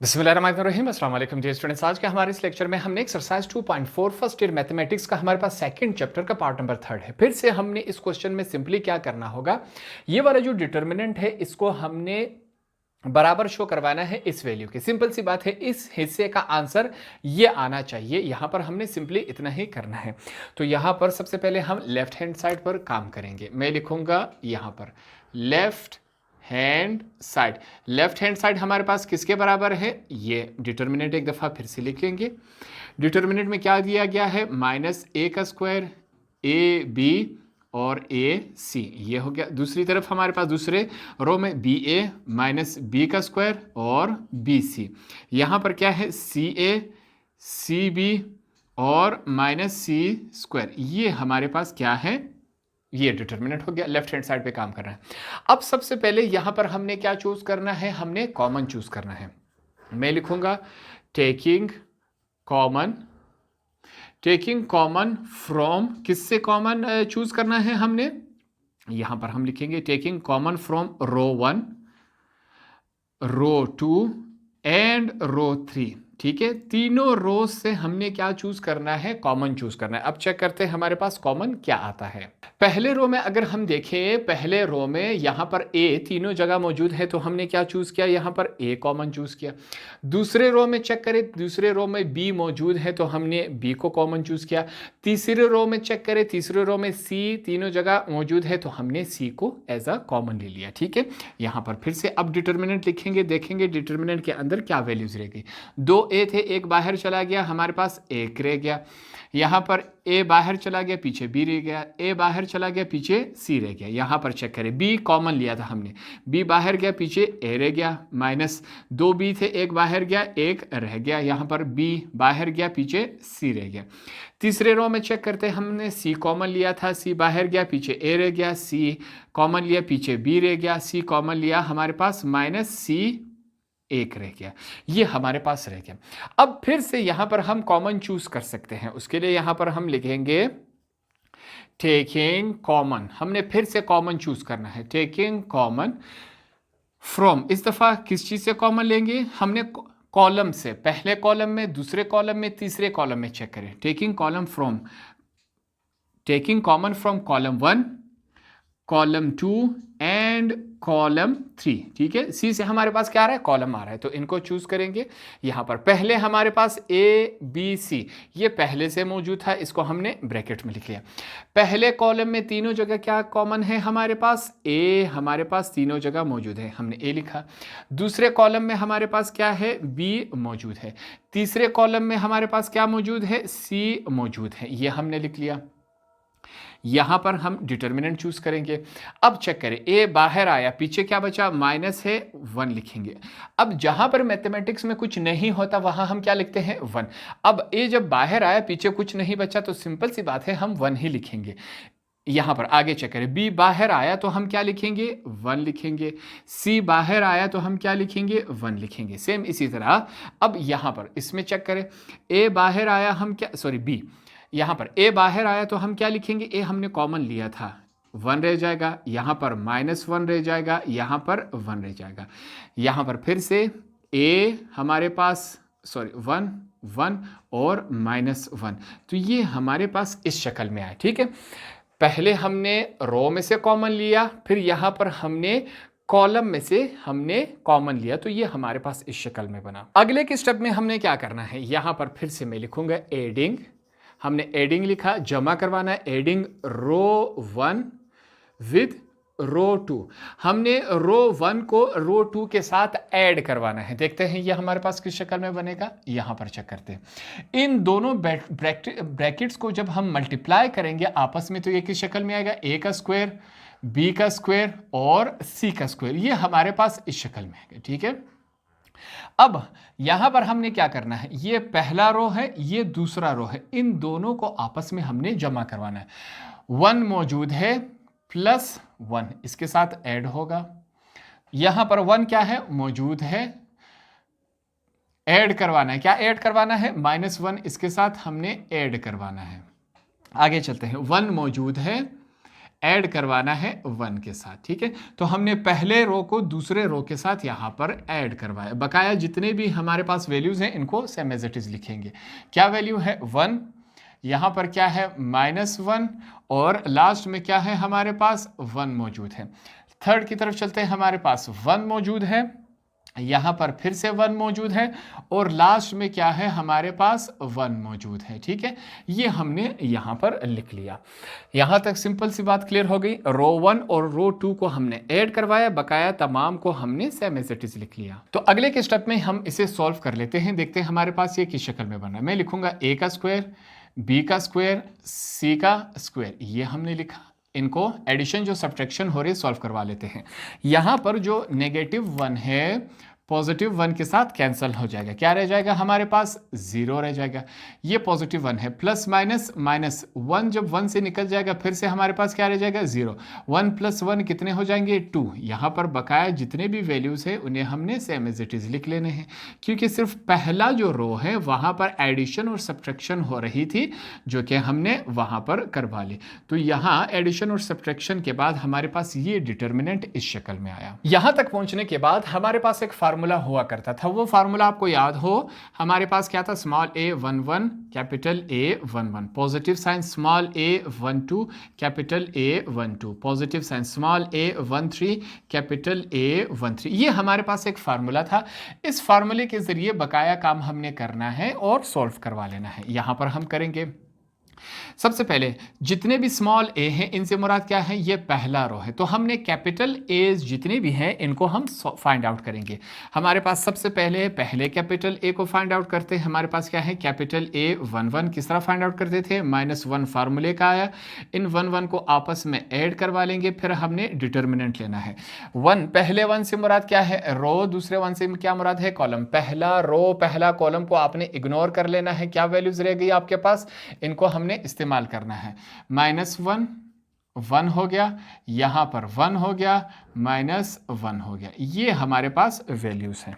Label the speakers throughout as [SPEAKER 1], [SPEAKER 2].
[SPEAKER 1] बिस्मिल्लाहिर्रहमानिर्रहीम अस्सलाम वालेकुम डियर स्टूडेंट्स। आज के हमारे इस लेक्चर में हमने एक्सरसाइज 2.4 फर्स्ट ईयर मैथमेटिक्स का हमारे पास सेकंड चैप्टर का पार्ट नंबर 3 है। फिर से हमने इस क्वेश्चन में सिंपली क्या करना होगा, ये वाला जो डिटर्मिनेंट है इसको हमने बराबर शो करवाना है इस वैल्यू के। सिंपल सी बात है, इस हिस्से का आंसर ये आना चाहिए। यहां पर हमने सिंपली इतना ही करना है। तो यहां पर सबसे पहले हम लेफ्ट हैंड साइड पर काम करेंगे। मैं लिखूंगा यहां पर left hand side. Left hand side हमारे पास किसके बराबर है, ये डिटर्मिनेंट एक दफा फिर से लिख लेंगे। डिटर्मिनेंट में क्या दिया गया है, -a का स्क्वायर ए बी और ए सी, ये हो गया। दूसरी तरफ हमारे पास दूसरे रो में बी ए माइनस बी का स्क्वायर और बी सी। यहाँ पर क्या है, सी ए सी बी और माइनस सी स्क्वायर। ये हमारे पास क्या है, ये डिटर्मिनेंट हो गया। लेफ्ट हैंड साइड पे काम कर रहा है। अब सबसे पहले यहां पर हमने क्या चूज करना है, हमने कॉमन चूज करना है। मैं लिखूंगा टेकिंग कॉमन फ्रॉम, किससे कॉमन चूज करना है हमने, यहां पर हम लिखेंगे taking common from row 1, row 2 and row 3। ठीक है, तीनों रो से हमने क्या चूज करना है, कॉमन चूज करना है। अब चेक करते हैं हमारे पास कॉमन क्या आता है। पहले रो में अगर हम देखें, पहले रो में यहां पर ए तीनों जगह मौजूद है, तो हमने क्या चूज किया, यहां पर ए कॉमन चूज किया। दूसरे रो में चेक करें, दूसरे रो में बी मौजूद है, तो हमने बी को कॉमन चूज किया। तीसरे रो में चेक करें, तीसरे रो में सी तीनों जगह मौजूद है, तो हमने सी को एज अ कॉमन ले लिया। ठीक है, यहां पर फिर से अब डिटर्मिनेंट लिखेंगे, देखेंगे डिटर्मिनेंट के अंदर क्या वैल्यूज रहेगी। दो ए थे, एक बाहर चला गया, हमारे पास एक रह गया। यहां पर ए बाहर चला गया, पीछे बी रह गया, ए बाहर चला गया, पीछे सी रह गया। यहां पर चेक करें, बी कॉमन लिया था हमने, बी बाहर गया, पीछे ए रह गया, माइनस दो बी थे, एक बाहर गया, एक रह गया। यहां पर बी बाहर गया, पीछे सी रह गया। तीसरे रो में चेक करते हैं, हमने सी कॉमन लिया था, सी बाहर गया, पीछे ए रह गया, सी कॉमन लिया, पीछे बी रह गया, सी कॉमन लिया, हमारे पास माइनस सी एक रह गया, ये हमारे पास रह गया। अब फिर से यहां पर हम कॉमन चूज कर सकते हैं। उसके लिए यहां पर हम लिखेंगे टेकिंग कॉमन, हमने फिर से कॉमन चूज करना है। टेकिंग कॉमन फ्रॉम, इस दफा किस चीज से कॉमन लेंगे, हमने कॉलम से, पहले कॉलम में, दूसरे कॉलम में, तीसरे कॉलम में चेक करें। Taking common from column 1, column 2 and column 3। ठीक है, सी से हमारे पास क्या आ रहा है, कॉलम आ रहा है, तो इनको चूज करेंगे। यहां पर पहले हमारे पास ए बी सी, ये पहले से मौजूद था, इसको हमने ब्रैकेट में लिख लिया। पहले कॉलम में तीनों जगह क्या कॉमन है हमारे पास, ए हमारे पास तीनों जगह मौजूद है, हमने ए लिखा। दूसरे कॉलम में हमारे पास क्या है, बी मौजूद है। तीसरे कॉलम में हमारे पास क्या मौजूद है, सी मौजूद है, ये हमने लिख लिया। यहां पर हम डिटर्मिनेंट चूज करेंगे। अब चेक करें, ए बाहर आया, पीछे क्या बचा, माइनस है, 1 लिखेंगे। अब जहां पर मैथमेटिक्स में कुछ नहीं होता वहां हम क्या लिखते हैं, 1। अब ए जब बाहर आया, पीछे कुछ नहीं बचा, तो सिंपल सी बात है, हम 1 ही लिखेंगे। यहां पर आगे चेक करें, बी बाहर आया तो हम क्या लिखेंगे, 1 लिखेंगे। सी बाहर आया तो हम क्या लिखेंगे, 1 लिखेंगे। सेम इसी तरह अब यहां पर इसमें चेक करें, ए बाहर आया, हम क्या, सॉरी बी, यहां पर ए बाहर आया तो हम क्या लिखेंगे, ए हमने कॉमन लिया था, 1 रह जाएगा। यहां पर -1 रह जाएगा, यहां पर 1 रह जाएगा। यहां पर फिर से ए हमारे पास, सॉरी 1 1 और -1, तो ये हमारे पास इस शक्ल में आए। ठीक है, पहले हमने रो में से कॉमन लिया, फिर यहां पर हमने कॉलम में से हमने कॉमन लिया, तो ये हमारे पास इस शक्ल में बना। अगले के स्टेप में हमने क्या करना है, यहां पर फिर से मैं लिखूंगा एडिंग, हमने एडिंग लिखा, जमा करवाना है, एडिंग रो 1 विद रो 2। हमने रो 1 को रो 2 के साथ ऐड करवाना है। देखते हैं ये हमारे पास किस शक्ल में बनेगा, यहां पर चेक करते हैं। इन दोनों ब्रैकेट्स को जब हम मल्टीप्लाई करेंगे आपस में, तो ये किस शक्ल में आएगा, ए का स्क्वायर, बी का स्क्वायर और सी का स्क्वायर, ये हमारे पास इस शक्ल में आएगा। ठीक है, अब यहां पर हमने क्या करना है, ये पहला रो है, ये दूसरा रो है, इन दोनों को आपस में हमने जमा करवाना है। 1 मौजूद है, +1 इसके साथ ऐड होगा। यहां पर 1 क्या है, मौजूद है, ऐड करवाना है। क्या ऐड करवाना है, -1 इसके साथ हमने ऐड करवाना है। आगे चलते हैं, 1 मौजूद है, ऐड करवाना है 1 के साथ, ठीक है। तो हमने पहले रो को दूसरे रो के साथ यहाँ पर ऐड करवाया। बकाया जितने भी हमारे पास वैल्यूज़ हैं इनको सेम एज इट इज़ लिखेंगे। क्या वैल्यू है 1, यहाँ पर क्या है -1 और लास्ट में क्या है हमारे पास 1 मौजूद है। थर्ड की तरफ चलते हैं, हमारे पास 1 मौजूद है, यहाँ पर फिर से 1 मौजूद है और लास्ट में क्या है हमारे पास 1 मौजूद है, ठीक है। ये हमने यहाँ पर लिख लिया। यहाँ तक सिंपल सी बात क्लियर हो गई। रो 1 और रो 2 को हमने ऐड करवाया, बकाया तमाम को हमने सेम एज इट इज लिख लिया। तो अगले के स्टेप में हम इसे सॉल्व कर लेते हैं। देखते हैं हमारे पास ये किस शक्ल में बना है। मैं लिखूंगा a का स्क्वायर, b का स्क्वायर, c का स्क्वायर, ये हमने लिखा। इनको एडिशन जो सब्ट्रैक्शन हो रही है सॉल्व करवा लेते हैं। यहाँ पर जो -1 है +1 के साथ कैंसिल हो जाएगा। क्या रह जाएगा हमारे पास 0 रह जाएगा। ये +1 है, प्लस माइनस -1 जब 1 से निकल जाएगा फिर से हमारे पास क्या रह जाएगा 0। 1 + 1 कितने हो जाएंगे 2। यहाँ पर बकाया जितने भी वैल्यूज़ है उन्हें हमने सेम एज इट इज़ लिख लेने हैं, क्योंकि सिर्फ पहला जो रो है वहाँ पर एडिशन और सब्ट्रैक्शन हो रही थी जो कि हमने वहाँ पर करवा ली। तो यहाँ एडिशन और सब्ट्रैक्शन के बाद हमारे पास ये डिटर्मिनेंट इस शक्ल में आया। यहाँ तक पहुँचने के बाद हमारे पास एक फार्मूला हुआ करता था। वो फार्मूला आपको याद हो, हमारे पास क्या था, small a11 capital A11, positive sign small a12 capital A12, positive sign small a13 capital A13। ये हमारे पास एक फार्मूला था। इस फार्मूले के जरिए बकाया काम हमने करना है और सॉल्व करवा लेना है। यहां पर हम करेंगे सबसे पहले जितने भी स्मॉल a हैं इनसे मुराद क्या है, ये पहला रो है। तो हमने कैपिटल a जितने भी हैं इनको हम फाइंड आउट करेंगे। हमारे पास सबसे पहले कैपिटल a को फाइंड आउट करते हैं। हमारे पास क्या है कैपिटल A11, किस तरह फाइंड आउट करते थे, -1 फार्मूले का आया। इन 1 को आपस में ऐड करवा लेंगे, फिर हमने डिटर्मिनेंट लेना है। 1 पहले 1 से मुराद क्या है, रो, दूसरे 1 से क्या मुराद है, कॉलम। पहला रो पहला कॉलम को आपने इग्नोर कर लेना है। क्या वैल्यूज रह गई आपके पास, इनको हमने इस्तेमाल करना है। -1 1 हो गया, यहां पर 1 हो गया, -1 हो गया। ये हमारे पास वैल्यूज हैं।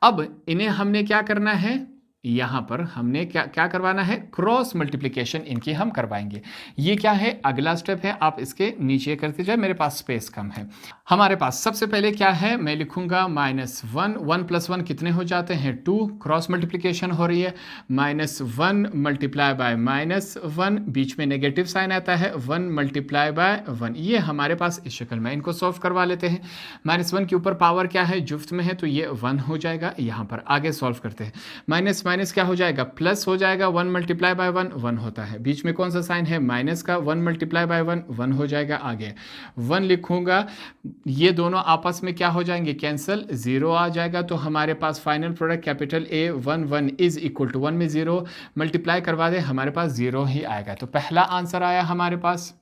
[SPEAKER 1] अब इन्हें हमने क्या करना है, यहां पर हमने क्या करवाना है, क्रॉस मल्टीप्लिकेशन इनकी हम करवाएंगे। ये क्या है, अगला स्टेप है। आप इसके नीचे करते जाए, मेरे पास स्पेस कम है। हमारे पास सबसे पहले क्या है, मैं लिखूंगा -1 1 + 1 कितने हो जाते हैं 2, क्रॉस मल्टीप्लिकेशन हो रही है। -1 × -1, बीच में नेगेटिव साइन आता है, 1 × 1। ये हमारे पास इस शक्ल में। इनको सॉल्व करवा लेते हैं। -1 के ऊपर पावर क्या है, जुफ्त में है, तो ये 1 हो जाएगा। यहाँ पर आगे सॉल्व करते हैं। माइनस क्या हो जाएगा, प्लस हो जाएगा। 1 × 1 1 होता है। बीच में कौन सा साइन है, माइनस का। 1 × 1 1 हो जाएगा। आगे 1 लिखूंगा, ये दोनों आपस में क्या हो जाएंगे, कैंसिल, 0 आ जाएगा। तो हमारे पास फाइनल प्रोडक्ट कैपिटल A11 = 1 में 0 मल्टीप्लाई करवा दे, हमारे पास 0 ही आएगा। तो पहला आंसर आया हमारे पास।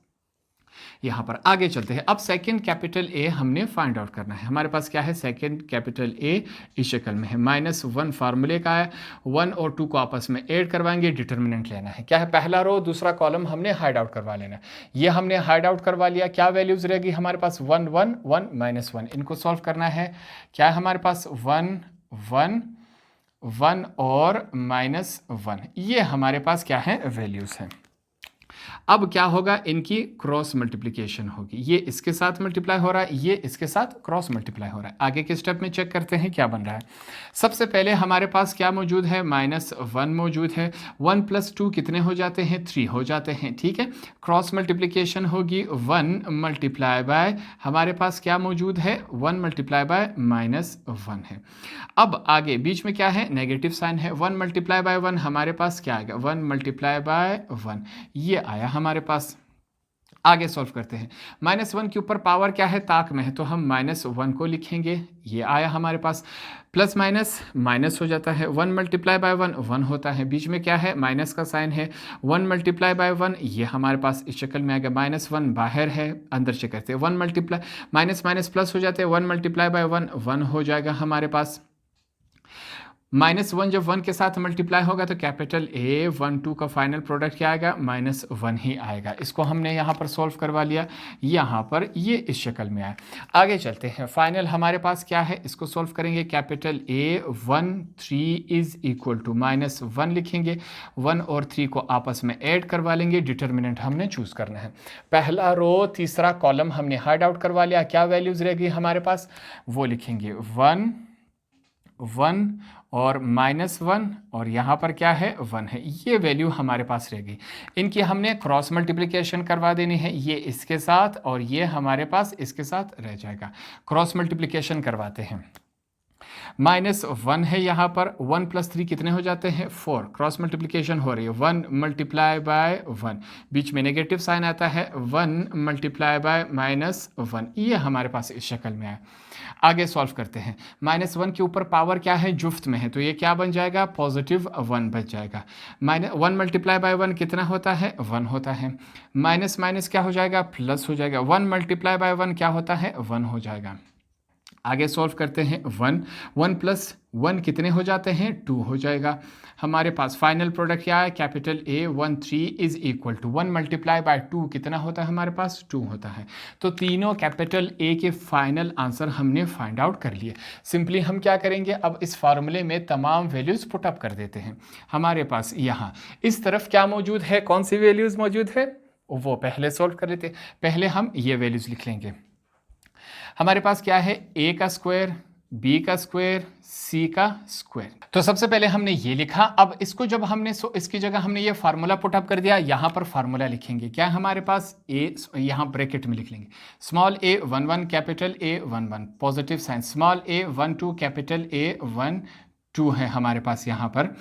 [SPEAKER 1] यहां पर आगे चलते हैं। अब सेकंड कैपिटल A हमने फाइंड आउट करना है। हमारे पास क्या है, सेकंड कैपिटल A इस शक्ल में है। -1 फार्मूले का है। 1 और 2 को आपस में ऐड करवाएंगे, डिटर्मिनेंट लेना है। क्या है, पहला रो दूसरा कॉलम हमने हाइड आउट करवा लेना है। ये हमने हाइड आउट करवा लिया। क्या वैल्यूज रहेगी हमारे पास, 1 1 1 -1। इनको सॉल्व करना है। क्या है हमारे पास, 1 1 1 और -1। ये हमारे पास क्या है, वैल्यूज हैं। अब क्या होगा, इनकी क्रॉस मल्टीप्लिकेशन होगी। ये इसके साथ मल्टीप्लाई हो रहा है, ये इसके साथ क्रॉस मल्टीप्लाई हो रहा है। आगे के स्टेप में चेक करते हैं क्या बन रहा है। सबसे पहले हमारे पास क्या मौजूद है, -1 मौजूद है। 1 + 2 कितने हो जाते हैं, 3 हो जाते हैं, ठीक है। क्रॉस मल्टीप्लिकेशन होगी। 1 × हमारे पास क्या मौजूद है, 1 × -1 है। अब आगे बीच में क्या है, नेगेटिव साइन है। 1 × 1 हमारे पास क्या आएगा, 1 × 1। ये आया हमारे पास। आगे सॉल्व करते हैं। -1 के ऊपर पावर क्या है, ताक में है, तो हम -1 को लिखेंगे। ये आया हमारे पास। प्लस माइनस हो जाता है। 1 × 1 1 होता है। बीच में क्या है, माइनस का साइन है। 1 × 1 ये हमारे पास इस शक्ल में आएगा। -1 बाहर है, अंदर से करते हैं। 1 × माइनस प्लस हो जाते हैं। 1 × 1 1 हो जाएगा हमारे पास। -1 जब 1 के साथ मल्टीप्लाई होगा तो कैपिटल A 1 2 का फाइनल प्रोडक्ट क्या आएगा, -1 ही आएगा। इसको हमने यहाँ पर सॉल्व करवा लिया, यहाँ पर ये इस शक्ल में आया। आगे चलते हैं, फाइनल हमारे पास क्या है, इसको सॉल्व करेंगे। Capital A 1 3 is equal to -1 लिखेंगे, 1 और 3 को आपस में ऐड करवा लेंगे। डिटर्मिनेंट हमने चूज करना है। पहला रो तीसरा कॉलम हमने हाइड आउट करवा लिया। क्या वैल्यूज रहेगी हमारे पास, वो लिखेंगे 1 1 और -1 और यहाँ पर क्या है 1 है, ये वैल्यू हमारे पास रहेगी। इनकी हमने क्रॉस मल्टीप्लिकेशन करवा देनी है, ये इसके साथ और ये हमारे पास इसके साथ रह जाएगा। क्रॉस मल्टीप्लिकेशन करवाते हैं। -1 है यहाँ पर, 1 + 3 कितने हो जाते हैं 4। क्रॉस मल्टीप्लिकेशन हो रही है, 1 × 1, बीच में नेगेटिव साइन आता है, 1 × -1, ये हमारे पास इस शक्ल में है। आगे सॉल्व करते हैं। -1 के ऊपर पावर क्या है, जुफ्त में है, तो ये क्या बन जाएगा, +1 बच जाएगा। 1 × 1 कितना होता है, 1 होता है। माइनस माइनस क्या हो जाएगा, प्लस हो जाएगा। 1 × 1 क्या होता है, 1 हो जाएगा। आगे सॉल्व करते हैं। 1 + 1 कितने हो जाते हैं, 2 हो जाएगा। हमारे पास फाइनल प्रोडक्ट क्या है, capital A 1 3 is equal to 1 × 2 कितना होता है हमारे पास, 2 होता है। तो तीनों कैपिटल A के फाइनल आंसर हमने फाइंड आउट कर लिए। सिंपली हम क्या करेंगे, अब इस फार्मूले में तमाम वैल्यूज पुट अप कर देते हैं। हमारे पास यहाँ इस तरफ क्या मौजूद है, कौन सी वैल्यूज मौजूद है, वो पहले सॉल्व कर लेते हैं। पहले हम ये वैल्यूज लिख लेंगे। हमारे पास क्या है, A का स्क्वायर, B का स्क्वायर, C का स्क्वायर। तो सबसे पहले हमने ये लिखा। अब इसको जब हमने इसकी जगह हमने ये फार्मूला पुट अप कर दिया, यहाँ पर फार्मूला लिखेंगे। क्या हमारे पास A, यहाँ ब्रैकेट में लिख लेंगे, small a 1 1 capital A 1 1 positive sign, small a 1 2 capital A 1 2 है हमारे पास यहाँ पर,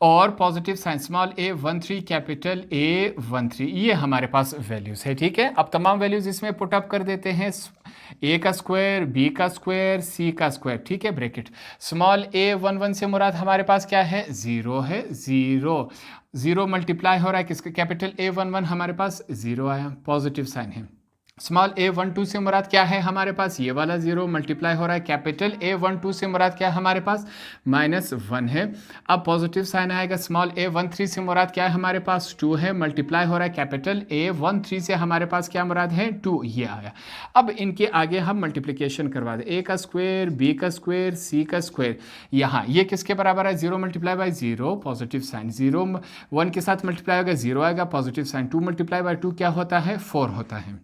[SPEAKER 1] और positive sign small a 1 3 capital A 1 3, ये हमारे पास वैल्यूज है। ठीक है, अब तमाम वैल्यूज इसमें पुट अप कर देते हैं। A का स्क्वायर, B का स्क्वायर, C का स्क्वायर, ठीक है, ब्रैकेट। स्मॉल a 1 1 से मुराद हमारे पास क्या है, 0 है, 0 मल्टीप्लाई हो रहा है किसके, कैपिटल A 1 1 हमारे पास 0 आया, पॉजिटिव साइन है। स्मॉल a 1 2 से मुराद क्या है हमारे पास, ये वाला 0 मल्टीप्लाई हो रहा है, कैपिटल A 1 2 से मुराद क्या है हमारे पास, -1 है। अब पॉजिटिव साइन आएगा। स्मॉल a 1 3 से मुराद क्या है हमारे पास, 2 है, मल्टीप्लाई हो रहा है, कैपिटल A 1 3 से हमारे पास क्या मुराद है, 2, ये आया। अब इनके आगे हम मल्टीप्लिकेशन करवा दें। A का स्क्वायर, B का स्क्वायर, C का स्क्वायर, यहाँ ये किसके बराबर है, 0 × 0 पॉजिटिव साइन, 0 1 के साथ मल्टीप्लाई होगा 0 आएगा, पॉजिटिव साइन, 2 × 2 क्या होता है, 4 होता है।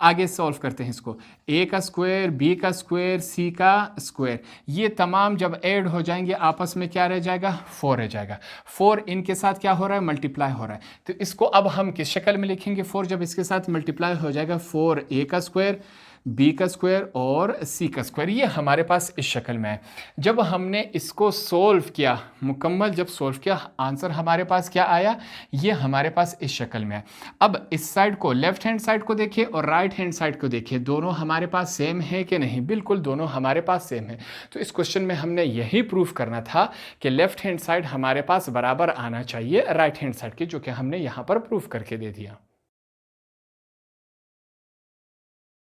[SPEAKER 1] आगे सॉल्व करते हैं इसको। A का स्क्वायर, B का स्क्वायर, C का स्क्वायर, ये तमाम जब ऐड हो जाएंगे आपस में क्या रह जाएगा, 4 रह जाएगा। 4 इनके साथ क्या हो रहा है, मल्टीप्लाई हो रहा है। तो इसको अब हम किस शक्ल में लिखेंगे, 4 जब इसके साथ मल्टीप्लाई हो जाएगा, 4 A का स्क्वायर, B का स्क्वायर और C का स्क्वायर, ये हमारे पास इस शक्ल में है। जब हमने इसको सोल्व किया, मुकम्मल जब सोल्व किया, आंसर हमारे पास क्या आया, ये हमारे पास इस शक्ल में है। अब इस साइड को, लेफ्ट हैंड साइड को देखिए और राइट हैंड साइड को देखिए, दोनों हमारे पास सेम है कि नहीं, बिल्कुल दोनों हमारे पास सेम है। तो इस क्वेश्चन में हमने यही प्रूफ करना था कि लेफ्ट हैंड साइड हमारे पास बराबर आना चाहिए राइट हैंड साइड के, जो कि हमने यहाँ पर प्रूफ करके दे दिया।